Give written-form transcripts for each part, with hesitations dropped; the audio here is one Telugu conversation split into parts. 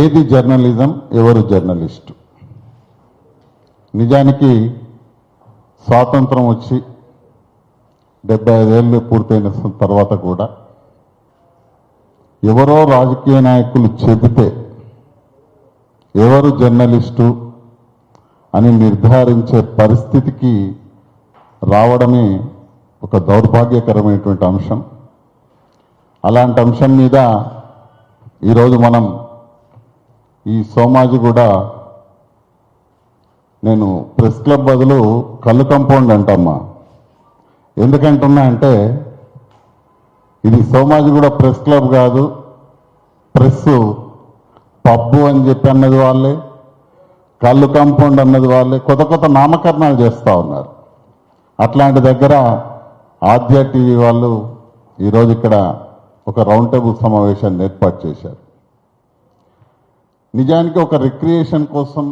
ఏది జర్నలిజం, ఎవరు జర్నలిస్టు? నిజానికి స్వాతంత్రం వచ్చి 75 ఏళ్ళు పూర్తయిన తర్వాత కూడా ఎవరో రాజకీయ నాయకులు చెబితే ఎవరు జర్నలిస్టు అని నిర్ధారించే పరిస్థితికి రావడమే ఒక దౌర్భాగ్యకరమైనటువంటి అంశం. అలాంటి అంశం మీద ఈరోజు మనం ఈ సోమాజిగూడ, నేను ప్రెస్ క్లబ్ బదులు కళ్ళు కంపౌండ్ అంటమ్మా. ఎందుకంటున్నా అంటే ఇది సోమాజిగూడ ప్రెస్ క్లబ్ కాదు, ప్రెస్ పబ్బు అని చెప్పి అన్నది వాళ్ళే, కళ్ళు కాంపౌండ్ అన్నది వాళ్ళే, కొత్త కొత్త నామకరణాలు చేస్తూ ఉన్నారు. అట్లాంటి దగ్గర ఆద్య టీవీ వాళ్ళు ఈరోజు ఇక్కడ ఒక రౌండ్ టేబుల్ సమావేశాన్ని ఏర్పాటు చేశారు. నిజానికి ఒక రిక్రియేషన్ కోసం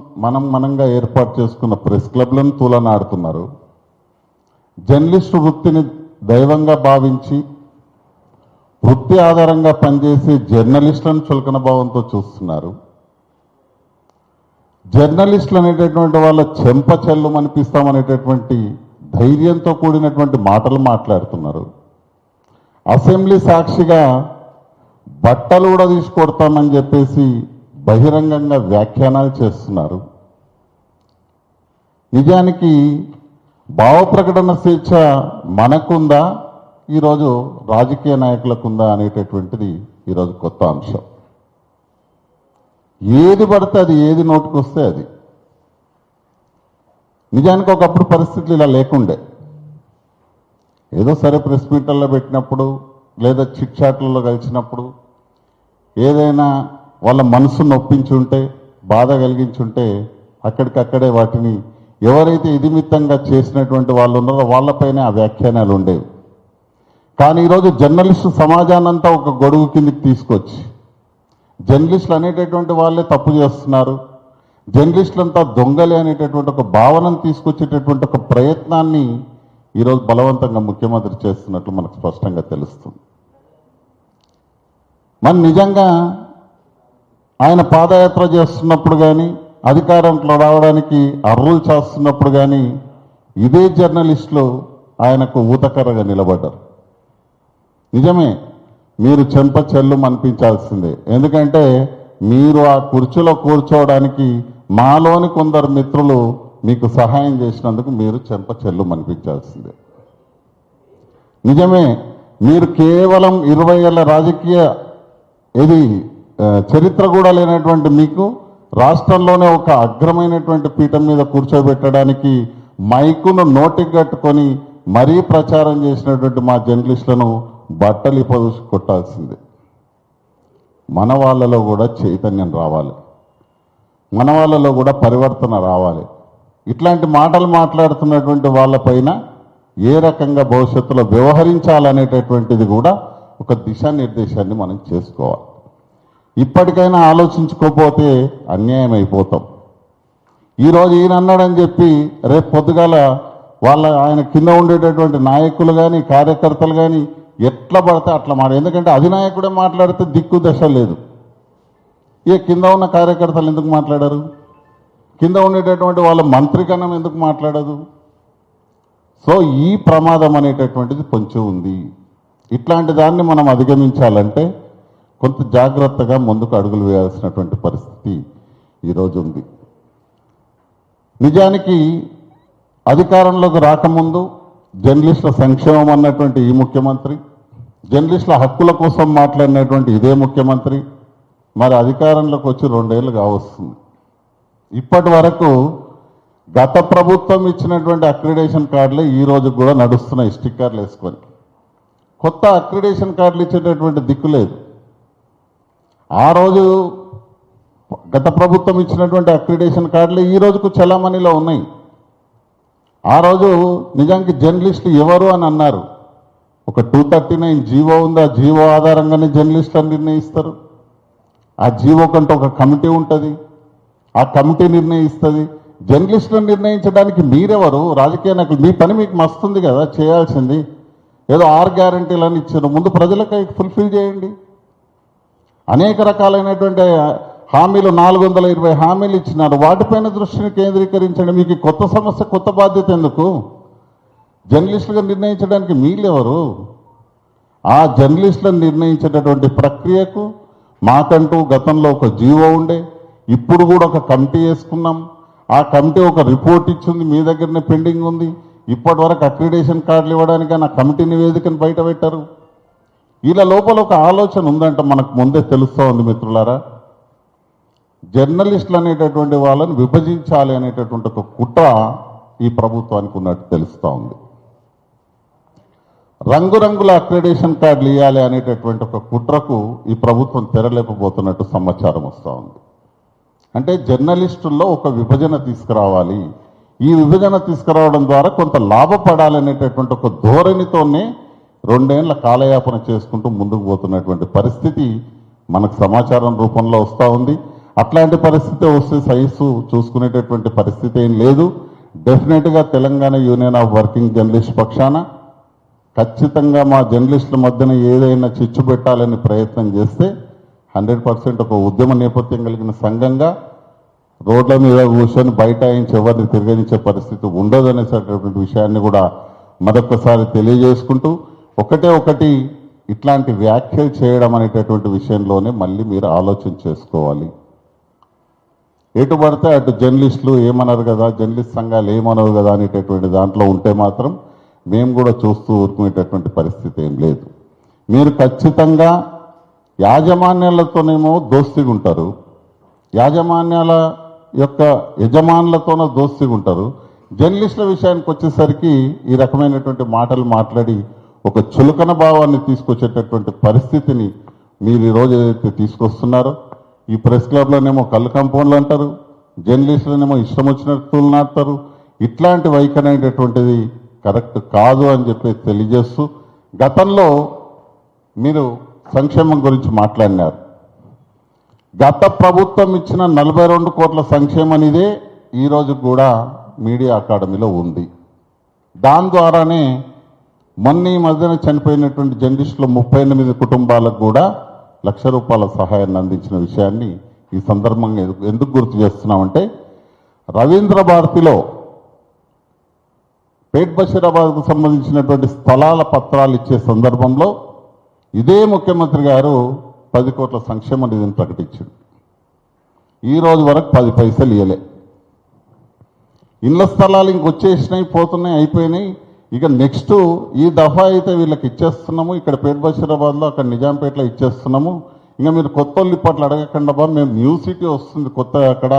మనంగా ఏర్పాటు చేసుకున్న ప్రెస్ క్లబ్లను తూలనాడుతున్నారు. జర్నలిస్టు వృత్తిని దైవంగా భావించి వృత్తి ఆధారంగా పనిచేసే జర్నలిస్టులను చులకన భావంతో చూస్తున్నారు. జర్నలిస్టులు అనేటటువంటి వాళ్ళ చెంప చెల్లు అనిపిస్తామనేటటువంటి ధైర్యంతో కూడినటువంటి మాటలు మాట్లాడుతున్నారు. అసెంబ్లీ సాక్షిగా బట్టలు కూడా తీసుకొడతామని చెప్పేసి బహిరంగంగా వ్యాఖ్యానాలు చేస్తున్నారు. నిజానికి భావ ప్రకటన స్వేచ్ఛ మనకుందా, ఈరోజు రాజకీయ నాయకులకుందా అనేటటువంటిది ఈరోజు కొత్త అంశం. ఏది పడితే అది, ఏది నోటికి వస్తే అది. నిజానికి ఒకప్పుడు పరిస్థితులు ఇలా లేకుండే. ఏదో సరే ప్రెస్ మీట్లలో పెట్టినప్పుడు లేదా చిట్ చాట్లలో కలిసినప్పుడు ఏదైనా వాళ్ళ మనసు నొప్పించుంటే, బాధ కలిగించుంటే అక్కడికక్కడే వాటిని ఎవరైతే ఇదిమిత్తంగా చేసినటువంటి వాళ్ళు ఉన్నారో వాళ్ళపైనే ఆ వ్యాఖ్యానాలు ఉండేవి. కానీ ఈరోజు జర్నలిస్టు సమాజాన్నంతా ఒక గొడుగు కిందికి తీసుకొచ్చి జర్నలిస్టులు అనేటటువంటి వాళ్ళే తప్పు చేస్తున్నారు, జర్నలిస్టులంతా దొంగలే అనేటటువంటి ఒక భావనను తీసుకొచ్చేటటువంటి ఒక ప్రయత్నాన్ని ఈరోజు బలవంతంగా ముఖ్యమంత్రి చేస్తున్నట్లు మనకు స్పష్టంగా తెలుస్తుంది. మరి నిజంగా ఆయన పాదయాత్ర చేస్తున్నప్పుడు కానీ, అధికారంలో రావడానికి అర్రులు చేస్తున్నప్పుడు కానీ ఇదే జర్నలిస్టులు ఆయనకు ఊతకర్రగా నిలబడ్డారు. నిజమే, మీరు చెంప చెల్లు అనిపించాల్సిందే. ఎందుకంటే మీరు ఆ కుర్చీలో కూర్చోవడానికి మాలోని కొందరు మిత్రులు మీకు సహాయం చేసినందుకు మీరు చెంప చెల్లు అనిపించాల్సిందే. నిజమే, మీరు కేవలం 20 ఏళ్ల రాజకీయ చరిత్ర కూడా లేనటువంటి మీకు రాష్ట్రంలోనే ఒక అగ్రమైనటువంటి పీఠం మీద కూర్చోబెట్టడానికి మైకును నోటికి కట్టుకొని మరీ ప్రచారం చేసినటువంటి మా జర్నలిస్టులను బట్టలు ఇప్పదూసి కొట్టాల్సిందే. మన వాళ్ళలో కూడా చైతన్యం రావాలి, మన వాళ్ళలో కూడా పరివర్తన రావాలి. ఇట్లాంటి మాటలు మాట్లాడుతున్నటువంటి వాళ్ళపైన ఏ రకంగా భవిష్యత్తులో వ్యవహరించాలనేటటువంటిది కూడా ఒక దిశానిర్దేశాన్ని మనం చేసుకోవాలి. ఇప్పటికైనా ఆలోచించుకోకపోతే అన్యాయం అయిపోతాం. ఈరోజు ఈయన అన్నాడని చెప్పి రేపు పొద్దుగాల ఆయన కింద ఉండేటటువంటి నాయకులు కానీ కార్యకర్తలు కానీ ఎట్లా పడితే అట్లా ఎందుకంటే అధినాయకుడే మాట్లాడితే దిక్కు దశ లేదు. కింద ఉన్న కార్యకర్తలు ఎందుకు మాట్లాడారు? కింద ఉండేటటువంటి వాళ్ళ మంత్రికణం ఎందుకు మాట్లాడదు? సో ఈ ప్రమాదం అనేటటువంటిది కొంచెం ఉంది. ఇట్లాంటి దాన్ని మనం అధిగమించాలంటే కొంత జాగ్రత్తగా ముందుకు అడుగులు వేయాల్సినటువంటి పరిస్థితి ఈరోజు ఉంది. నిజానికి అధికారంలోకి రాకముందు జర్నలిస్టుల సంక్షేమం అన్నటువంటి ఈ ముఖ్యమంత్రి, జర్నలిస్టుల హక్కుల కోసం మాట్లాడినటువంటి ఇదే ముఖ్యమంత్రి మరి అధికారంలోకి వచ్చి 2 ఏళ్ళు కావస్తుంది. ఇప్పటి వరకు గత ప్రభుత్వం ఇచ్చినటువంటి అక్రిడేషన్ కార్డులే ఈ రోజు కూడా నడుస్తున్నాయి స్టిక్కర్లు వేసుకొని. కొత్త అక్రిడేషన్ కార్డులు ఇచ్చేటటువంటి దిక్కు లేదు. ఆ రోజు గత ప్రభుత్వం ఇచ్చినటువంటి అక్రిడేషన్ కార్డులే ఈ రోజుకు చలామణిలో ఉన్నాయి. ఆ రోజు నిజానికి జర్నలిస్టులు ఎవరు అని అన్నారు. ఒక 239 జీవో ఉంది, ఆ జీవో ఆధారంగానే జర్నలిస్టులను నిర్ణయిస్తారు. ఆ జీవో కంటే ఒక కమిటీ ఉంటుంది, ఆ కమిటీ నిర్ణయిస్తుంది. జర్నలిస్టులను నిర్ణయించడానికి మీరెవరు? రాజకీయ నాయకులు. మీ పని మీకు మస్తుంది కదా చేయాల్సింది. ఏదో 6 గ్యారంటీలను ఇచ్చారు, ముందు ప్రజలకు ఫుల్ఫిల్ చేయండి. అనేక రకాలైనటువంటి హామీలు 420 హామీలు ఇచ్చినారు. వాటిపైన దృష్టిని కేంద్రీకరించండి. మీకు ఈ కొత్త సమస్య, కొత్త బాధ్యత ఎందుకు? జర్నలిస్టులుగా నిర్ణయించడానికి మీరెవరు? ఆ జర్నలిస్టులను నిర్ణయించేటటువంటి ప్రక్రియకు మాకంటూ గతంలో ఒక జీవో ఉండే, ఇప్పుడు కూడా ఒక కమిటీ వేసుకున్నాం. ఆ కమిటీ ఒక రిపోర్ట్ ఇచ్చింది, మీ దగ్గరనే పెండింగ్ ఉంది. ఇప్పటి వరకు అక్రిడేషన్ కార్డులు ఇవ్వడానికి ఆ కమిటీ నివేదికను బయట పెట్టారు. వీళ్ళ లోపల ఒక ఆలోచన ఉందంట, మనకు ముందే తెలుస్తూ ఉంది మిత్రులారా. జర్నలిస్టులు అనేటటువంటి వాళ్ళని విభజించాలి అనేటటువంటి ఒక కుట్ర ఈ ప్రభుత్వానికి ఉన్నట్టు తెలుస్తూ ఉంది. రంగురంగుల అక్రిడేషన్ కార్డులు ఇవ్వాలి అనేటటువంటి ఒక కుట్రకు ఈ ప్రభుత్వం తెరలేపబోతున్నట్టు సమాచారం వస్తూ ఉంది. అంటే జర్నలిస్టుల్లో ఒక విభజన తీసుకురావాలి, ఈ విభజన తీసుకురావడం ద్వారా కొంత లాభపడాలనేటటువంటి ఒక ధోరణితోనే 2 ఏళ్ల కాలయాపన చేసుకుంటూ ముందుకు పోతున్నటువంటి పరిస్థితి మనకు సమాచారం రూపంలో వస్తూ ఉంది. అట్లాంటి పరిస్థితి వస్తే సైన్సు చూసుకునేటటువంటి పరిస్థితి ఏం లేదు. డెఫినెట్గా Telangana union of working journalist పక్షాన ఖచ్చితంగా మా జర్నలిస్టుల మధ్యన ఏదైనా చిచ్చు పెట్టాలని ప్రయత్నం చేస్తే 100% ఒక ఉద్యమ నేపథ్యం కలిగిన సంఘంగా రోడ్ల మీద కూర్చొని బైఠాయించి ఎవరిని తిరగనించే పరిస్థితి ఉండదు అనేటటువంటి విషయాన్ని కూడా మరొకసారి తెలియజేసుకుంటూ, ఒకటి ఇట్లాంటి వ్యాఖ్యలు చేయడం అనేటటువంటి విషయంలోనే మళ్ళీ మీరు ఆలోచన చేసుకోవాలి. ఎటు పడితే అటు జర్నలిస్టులు ఏమన్నారు కదా, జర్నలిస్ట్ సంఘాలు ఏమనవు కదా అనేటటువంటి దాంట్లో ఉంటే మాత్రం మేము కూడా చూస్తూ ఊరుకునేటటువంటి పరిస్థితి ఏం లేదు. మీరు ఖచ్చితంగా యాజమాన్యాలతోనేమో దోస్తీగా ఉంటారు, యాజమాన్యాల యొక్క యజమానులతోనో దోస్తీగా ఉంటారు. జర్నలిస్టుల విషయానికి వచ్చేసరికి ఈ రకమైనటువంటి మాటలు మాట్లాడి ఒక చులకన భావాన్ని తీసుకొచ్చేటటువంటి పరిస్థితిని మీరు ఈరోజు ఏదైతే తీసుకొస్తున్నారో, ఈ ప్రెస్ క్లబ్లోనేమో కళ్ళు కంపౌండ్లు అంటారు, జర్నలిస్టులనేమో ఇష్టం వచ్చినట్టు నాటుతారు. ఇట్లాంటి వైఖరి అనేటటువంటిది కరెక్ట్ కాదు అని చెప్పి తెలియజేస్తూ, గతంలో మీరు సంక్షేమం గురించి మాట్లాడినారు. గత ప్రభుత్వం ఇచ్చిన 42 కోట్ల సంక్షేమం ఇదే ఈరోజు కూడా మీడియా అకాడమీలో ఉంది. దాని ద్వారానే మొన్న ఈ మధ్యన చనిపోయినటువంటి జర్నలిస్టులు 38 కుటుంబాలకు కూడా ₹1,00,000 సహాయాన్ని అందించిన విషయాన్ని ఈ సందర్భంగా ఎందుకు గుర్తు చేస్తున్నామంటే, రవీంద్ర భారతిలో పేట్ బషీరాబాద్కు సంబంధించినటువంటి స్థలాల పత్రాలు ఇచ్చే సందర్భంలో ఇదే ముఖ్యమంత్రి గారు 10 కోట్ల సంక్షేమ నిధిని ప్రకటించారు. ఈ రోజు వరకు 10 పైసలు ఇవ్వలే. ఇళ్ల స్థలాలు ఇంకొచ్చేసినాయి, పోతున్నాయి, అయిపోయినాయి. ఇక నెక్స్ట్ ఈ దఫా అయితే వీళ్ళకి ఇచ్చేస్తున్నాము, ఇక్కడ పేట్ బషీరాబాద్లో, అక్కడ నిజాంపేటలో ఇచ్చేస్తున్నాము. ఇంకా మీరు కొత్త వాళ్ళు ఇప్పట్లో అడగకుండా బా, మేము న్యూ సిటీ వస్తుంది కొత్తగా, అక్కడ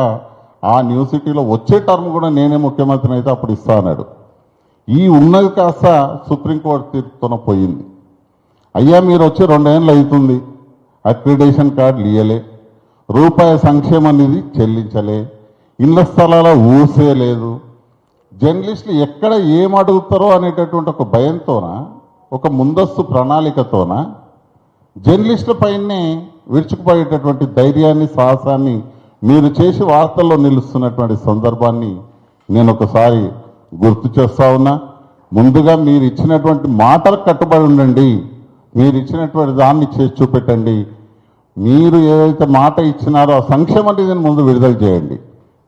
ఆ న్యూ సిటీలో వచ్చే టర్మ్ కూడా నేనే ముఖ్యమంత్రిని అయితే అప్పుడు ఇస్తా అన్నాడు. ఈ ఉన్నది కాస్త సుప్రీంకోర్టు తీర్పుతోనే పోయింది. అయ్యా మీరు వచ్చి 2 ఏళ్ళు అవుతుంది, అక్రిడేషన్ కార్డులు ఇయ్యలే, రూపాయి సంక్షేమ నిధి చెల్లించలే, ఇళ్ల స్థలాల ఊసే లేదు. జర్నలిస్టులు ఎక్కడ ఏం అడుగుతారో అనేటటువంటి ఒక భయంతోన, ఒక ముందస్తు ప్రణాళికతోన జర్నలిస్టుల పైనే విరుచుకుపడేటటువంటి ధైర్యాన్ని, సాహసాన్ని మీరు చేసి వార్తల్లో నిలుస్తున్నటువంటి సందర్భాన్ని నేను ఒకసారి గుర్తు చేస్తా ఉన్నా. ముందుగా మీరు ఇచ్చినటువంటి మాటలకు కట్టుబడి ఉండండి, మీరు ఇచ్చినటువంటి దాన్ని చేసి చూపెట్టండి. మీరు ఏదైతే మాట ఇచ్చినారో ఆ సంక్షేమ నిధిని ముందు విడుదల చేయండి.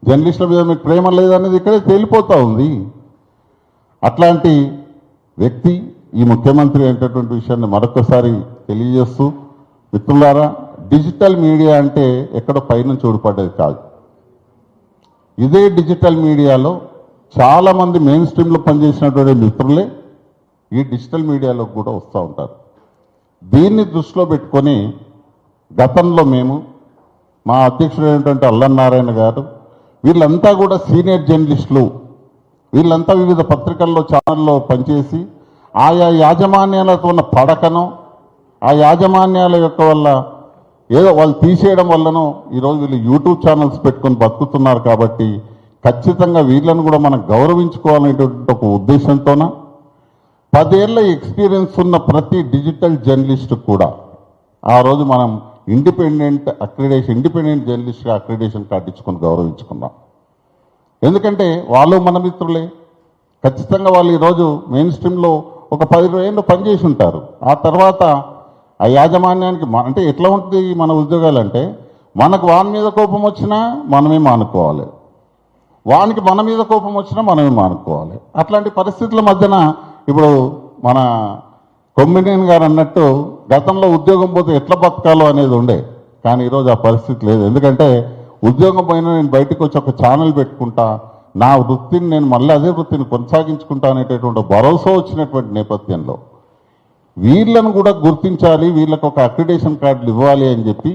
జర్నలిస్టుల మీద మీకు ప్రేమ లేదనేది ఇక్కడే తేలిపోతూ ఉంది. అట్లాంటి వ్యక్తి ఈ ముఖ్యమంత్రి అనేటటువంటి విషయాన్ని మరొకసారి తెలియజేస్తూ, మిత్రులారా, డిజిటల్ మీడియా అంటే ఎక్కడో పైనుంచి ఊడిపడ్డది కాదు. ఇదే డిజిటల్ మీడియాలో చాలామంది మెయిన్ స్ట్రీమ్లో పనిచేసినటువంటి మిత్రులే ఈ డిజిటల్ మీడియాలో కూడా వస్తూ ఉంటారు. దీన్ని దృష్టిలో పెట్టుకొని గతంలో మేము, మా అధ్యక్షుడు అయినటువంటి అల్లనారాయణ గారు, వీళ్ళంతా కూడా సీనియర్ జర్నలిస్టులు, వీళ్ళంతా వివిధ పత్రికల్లో, ఛానల్లో పనిచేసి ఆయా యాజమాన్యాలతో ఉన్న పడకను, ఆ యాజమాన్యాల యొక్క వల్ల ఏదో వాళ్ళు తీసేయడం వల్లనో ఈరోజు వీళ్ళు యూట్యూబ్ ఛానల్స్ పెట్టుకొని బతుకుతున్నారు. కాబట్టి ఖచ్చితంగా వీళ్ళను కూడా మనం గౌరవించుకోవాలనేటువంటి ఒక ఉద్దేశంతోన 10 ఏళ్ల ఎక్స్పీరియన్స్ ఉన్న ప్రతి డిజిటల్ జర్నలిస్ట్ కూడా ఆ రోజు మనం ఇండిపెండెంట్ జర్నలిస్ట్గా అక్రిడేషన్ కార్డు ఇచ్చుకొని గౌరవించుకున్నాం. ఎందుకంటే వాళ్ళు మన మిత్రులే. ఖచ్చితంగా వాళ్ళు ఈరోజు మెయిన్ స్ట్రీమ్లో ఒక 10 ఏళ్ళు పనిచేసి ఉంటారు. ఆ తర్వాత ఆ యాజమాన్యానికి అంటే ఎట్లా ఉంటుంది మన ఉద్యోగాలు అంటే, మనకు వాని మీద కోపం వచ్చినా మనమే మానుకోవాలి, వానికి మన మీద కోపం వచ్చినా మనమే మానుకోవాలి. అట్లాంటి పరిస్థితుల మధ్యన ఇప్పుడు మన కొమ్మినేని గారు అన్నట్టు గతంలో ఉద్యోగం పోతే ఎట్లా బతకాలో అనేది ఉండే, కానీ ఈరోజు ఆ పరిస్థితి లేదు. ఎందుకంటే ఉద్యోగం పైన నేను బయటకు వచ్చి ఒక ఛానల్ పెట్టుకుంటా, నా వృత్తిని నేను మళ్ళీ అదే వృత్తిని కొనసాగించుకుంటా అనేటటువంటి భరోసా వచ్చినటువంటి నేపథ్యంలో వీళ్ళను కూడా గుర్తించాలి, వీళ్ళకు ఒక అక్రిడేషన్ కార్డులు ఇవ్వాలి అని చెప్పి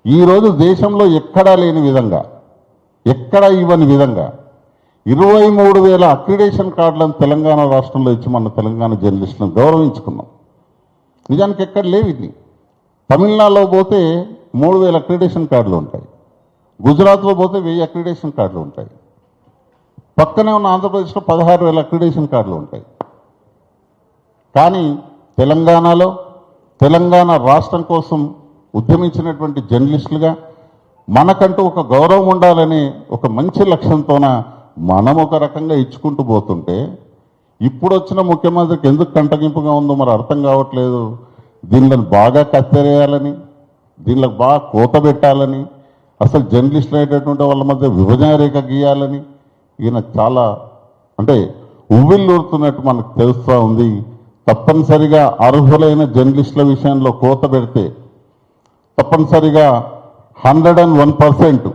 ఈరోజు దేశంలో ఎక్కడా లేని విధంగా, ఎక్కడా ఇవ్వని విధంగా 23,000 అక్రిడేషన్ కార్డులను తెలంగాణ రాష్ట్రంలో ఇచ్చి మన తెలంగాణ జర్నలిస్టులను గౌరవించుకున్నాం. నిజానికి ఎక్కడ లేవు ఇది. తమిళనాడులో పోతే 3,000 అక్రిడేషన్ కార్డులు ఉంటాయి, గుజరాత్లో పోతే 1000 అక్రిడేషన్ కార్డులు ఉంటాయి, పక్కనే ఉన్న ఆంధ్రప్రదేశ్లో 16,000 అక్రిడేషన్ కార్డులు ఉంటాయి. కానీ తెలంగాణలో తెలంగాణ రాష్ట్రం కోసం ఉద్యమించినటువంటి జర్నలిస్టులుగా మనకంటూ ఒక గౌరవం ఉండాలని ఒక మంచి లక్ష్యంతోన మనం ఒక రకంగా ఇచ్చుకుంటూ పోతుంటే ఇప్పుడు వచ్చిన ముఖ్యమంత్రికి ఎందుకు కంటగింపుగా ఉందో మరి అర్థం కావట్లేదు. దీనిలో బాగా కత్తెరేయాలని, దీనిలో బాగా కోత పెట్టాలని, అసలు జర్నలిస్టులు అనేటటువంటి వాళ్ళ మధ్య విభజన రేఖ గీయాలని ఈయన చాలా అంటే ఉవ్విళ్ళూరుతున్నట్టు మనకు తెలుస్తూ ఉంది. తప్పనిసరిగా అర్హులైన జర్నలిస్టుల విషయంలో కోత పెడితే తప్పనిసరిగా 101%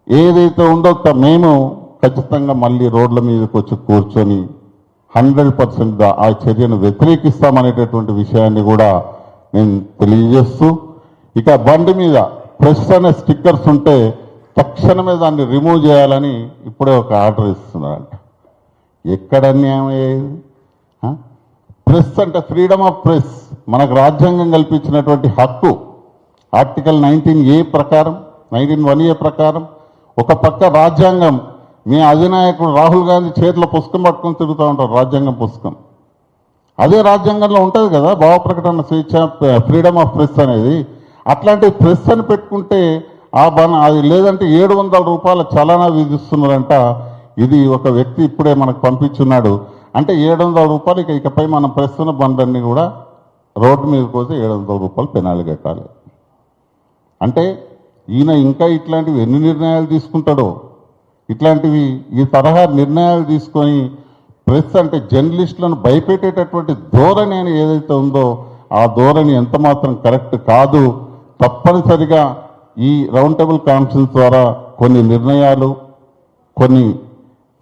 ఏదైతే ఉందో మేము ఖచ్చితంగా మళ్ళీ రోడ్ల మీదకి వచ్చి కూర్చొని 100% ఆ చర్యను వ్యతిరేకిస్తామనేటటువంటి విషయాన్ని కూడా నేను తెలియజేస్తూ, ఇక బండి మీద ప్రెస్ అనే స్టిక్కర్స్ ఉంటే తక్షణమే దాన్ని రిమూవ్ చేయాలని ఇప్పుడే ఒక ఆర్డర్ ఇస్తున్నారంట. ఎక్కడ అన్యాయం అయ్యేది? ప్రెస్ అంటే ఫ్రీడమ్ ఆఫ్ ప్రెస్ మనకు రాజ్యాంగం కల్పించినటువంటి హక్కు. ఆర్టికల్ 19A ప్రకారం, 19(1)A ప్రకారం ఒక పక్క రాజ్యాంగం, మీ అధినాయకుడు రాహుల్ గాంధీ చేతిలో పుస్తకం పట్టుకొని తిరుగుతూ ఉంటారు, రాజ్యాంగం పుస్తకం. అదే రాజ్యాంగంలో ఉంటుంది కదా భావ ప్రకటన స్వేచ్ఛ, ఫ్రీడమ్ ఆఫ్ ప్రెస్ అనేది. అట్లాంటి ప్రెస్ అని పెట్టుకుంటే అది లేదంటే 700 రూపాయల చలానా విధిస్తున్నారంట. ఇది ఒక వ్యక్తి ఇప్పుడే మనకు పంపించున్నాడు. అంటే 700 రూపాయలు ఇకపై మనం ప్రెస్తున్న బండ్లన్నీ కూడా రోడ్డు మీదకి పోతే 700 రూపాయలు పెనాలు కట్టాలి. అంటే ఈయన ఇంకా ఇట్లాంటివి ఎన్ని నిర్ణయాలు తీసుకుంటాడో, ఇట్లాంటివి ఈ తరహా నిర్ణయాలు తీసుకొని ప్రెస్ అంటే జర్నలిస్టులను భయపెట్టేటటువంటి ధోరణి అని ఏదైతే ఉందో ఆ ధోరణి ఎంత మాత్రం కరెక్ట్ కాదు. తప్పనిసరిగా ఈ రౌండ్ టేబుల్ కాన్ఫరెన్స్ ద్వారా కొన్ని నిర్ణయాలు, కొన్ని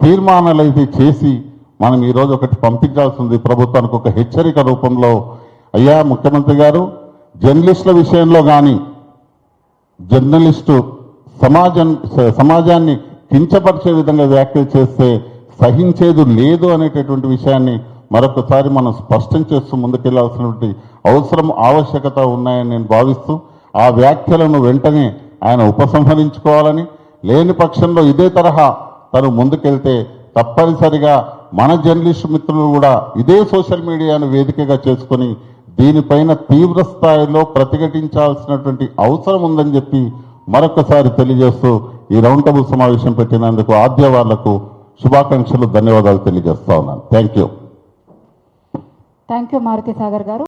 తీర్మానాలు అయితే చేసి మనం ఈరోజు ఒకటి పంపించాల్సింది ప్రభుత్వానికి ఒక హెచ్చరిక రూపంలో. అయ్యా ముఖ్యమంత్రి గారు, జర్నలిస్టుల విషయంలో కానీ జర్నలిస్టు సమాజాన్ని కించపరిచే విధంగా వ్యాఖ్యలు చేస్తే సహించేది లేదు అనేటటువంటి విషయాన్ని మరొకసారి మనం స్పష్టం చేస్తూ ముందుకెళ్లాల్సినటువంటి అవసరం, ఆవశ్యకత ఉన్నాయని నేను భావిస్తూ ఆ వ్యాఖ్యలను వెంటనే ఆయన ఉపసంహరించుకోవాలని, లేని పక్షంలో ఇదే తరహా తను ముందుకెళ్తే తప్పనిసరిగా మన జర్నలిస్టు మిత్రులు కూడా ఇదే సోషల్ మీడియాను వేదికగా చేసుకొని దీనిపైన తీవ్ర స్థాయిలో ప్రతిఘటించాల్సినటువంటి అవసరం ఉందని చెప్పి మరొకసారి తెలియజేస్తూ ఈ రౌండ్ టేబుల్ సమావేశం పెట్టినందుకు ఆద్య వాళ్లకు శుభాకాంక్షలు, ధన్యవాదాలు తెలియజేస్తా ఉన్నాను. థ్యాంక్ యూ మారుతి సాగర్ గారు.